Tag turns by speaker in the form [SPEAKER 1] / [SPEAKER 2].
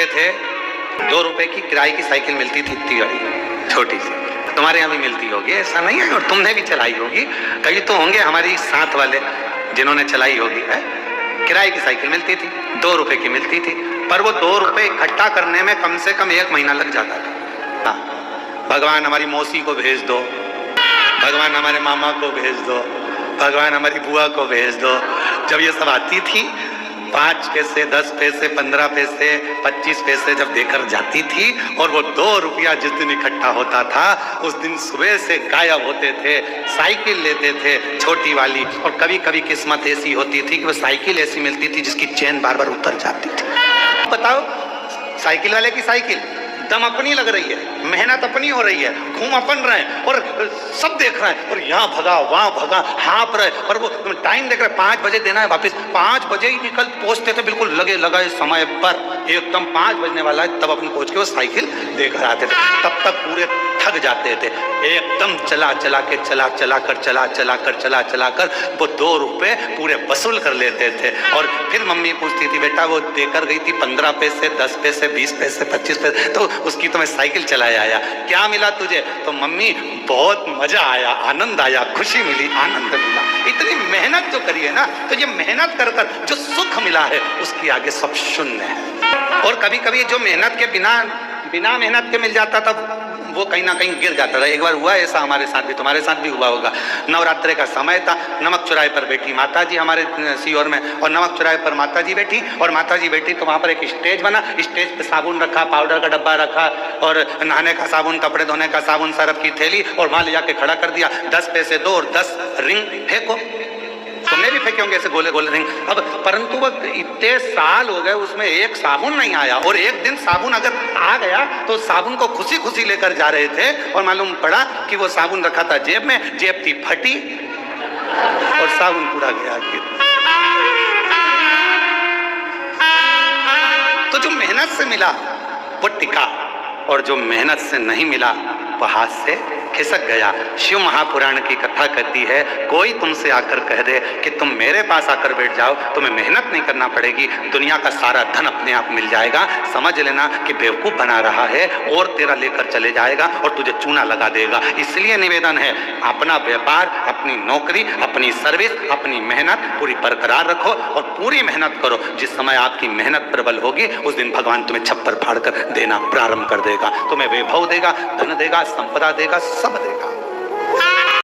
[SPEAKER 1] छोटे थे 2 रुपए की किराए की साइकिल मिलती थी, इतनी बड़ी छोटी सी। तुम्हारे यहाँ भी मिलती होगी, ऐसा नहीं है, और तुमने भी चलाई होगी, कई तो होंगे हमारी साथ वाले जिन्होंने चलाई होगी। किराए की साइकिल मिलती थी, 2 रुपए की मिलती थी, पर वो 2 रुपए इकट्ठा करने में कम से कम 1 महीना लग जाता था। भगवान हमारी मौसी को भेज दो, भगवान हमारे मामा को भेज दो, भगवान हमारी बुआ को भेज दो। जब ये सब आती थी 5 पैसे, 10 पैसे, 15 पैसे, 25 पैसे जब देकर जाती थी, और वो 2 रुपया जिस दिन इकट्ठा होता था उस दिन सुबह से गायब होते थे। साइकिल लेते थे छोटी वाली, और कभी कभी किस्मत ऐसी होती थी कि वो साइकिल ऐसी मिलती थी जिसकी चेन बार बार उतर जाती थी। बताओ, साइकिल वाले की साइकिल दम अपनी लग रही है, मेहनत अपनी हो रही है, घूम अपन रहे और सब देख रहे हैं, और यहाँ भगा वहाँ भगा, हाँप रहे, और वो टाइम देख रहे, 5 बजे देना है वापस। 5 बजे ही निकल पहुंचते थे, बिल्कुल लगे लगाए समय पर, एकदम 5 बजने वाला है तब अपन पहुंच के वो साइकिल देकर आते थे। तब तक पूरे थक जाते थे, एकदम चला कर वो 2 रुपए पूरे वसूल कर लेते थे। और फिर मम्मी पूछती थी, बेटा वो देकर गई थी 15 पैसे, 10 पैसे, 20 पैसे, 25 पैसे, तो उसकी तो मैं साइकिल चलाए आया, क्या मिला तुझे? तो मम्मी बहुत मजा आया, आनंद आया, खुशी मिली, आनंद मिला। इतनी मेहनत जो करी है ना, तो ये मेहनत कर कर जो सुख मिला है उसके आगे सब शून्य है। और कभी कभी जो मेहनत के बिना मेहनत के मिल जाता था वो कहीं ना कहीं गिर जाता था। एक बार हुआ ऐसा हमारे साथ भी, तुम्हारे साथ भी हुआ होगा। नवरात्रे का समय था, नमक चौराहे पर बैठी माता जी हमारे सीहोर में, और नमक चौराहे पर माता जी बैठी, और माता जी बैठी तो वहाँ पर एक स्टेज बना, स्टेज पे साबुन रखा, पाउडर का डब्बा रखा, और नहाने का साबुन, कपड़े धोने का साबुन, सरफ की थैली, और वहाँ ले जाके खड़ा कर दिया। 10 पैसे दो और 10 रिंग फेंको। तुमने भी फेंके होंगे ऐसे गोले गोले रिंग। अब परंतु वो इतने साल हो गए, उसमें एक साबुन नहीं आया, और एक दिन साबुन अगर आ गया तो साबुन को खुशी खुशी लेकर जा रहे थे, और मालूम पड़ा कि वो साबुन रखा था जेब में, जेब थी फटी और साबुन पूरा गया। तो जो मेहनत से मिला वो टिका, और जो मेहनत से नहीं मिला वो हाथ से खिसक गया। शिव महापुराण की कथा कहती है, कोई तुमसे आकर कह दे कि तुम मेरे पास आकर बैठ जाओ, तुम्हें मेहनत नहीं करना पड़ेगी, दुनिया का सारा धन अपने आप मिल जाएगा, समझ लेना कि बेवकूफ बना रहा है, और तेरा लेकर चले जाएगा और तुझे चूना लगा देगा। इसलिए निवेदन है, अपना व्यापार, अपनी नौकरी, अपनी सर्विस, अपनी मेहनत पूरी बरकरार रखो और पूरी मेहनत करो। जिस समय आपकी मेहनत प्रबल होगी उस दिन भगवान तुम्हें छप्पर फाड़ कर देना प्रारंभ कर देगा, तुम्हें वैभव देगा, धन देगा, संपदा देगा, सब देगा।